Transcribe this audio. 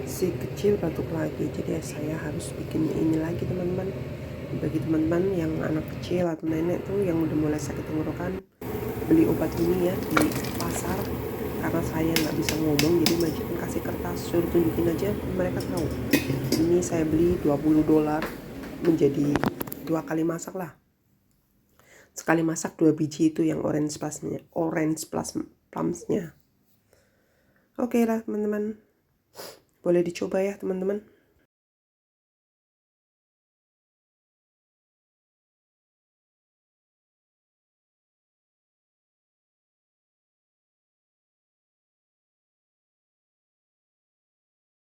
si kecil batuk lagi, jadi saya harus bikin ini lagi teman-teman. Bagi teman-teman yang anak kecil atau nenek tuh yang udah mulai sakit tenggorokan, beli obat ini ya di pasar. Karena saya nggak bisa ngomong, jadi majikan kasih kertas, suruh tunjukin aja, mereka tahu. Ini saya beli $20, menjadi 2 kali masak lah. Sekali masak 2 biji itu yang orange plus plumsnya. Oke lah teman-teman, boleh dicoba ya teman-teman.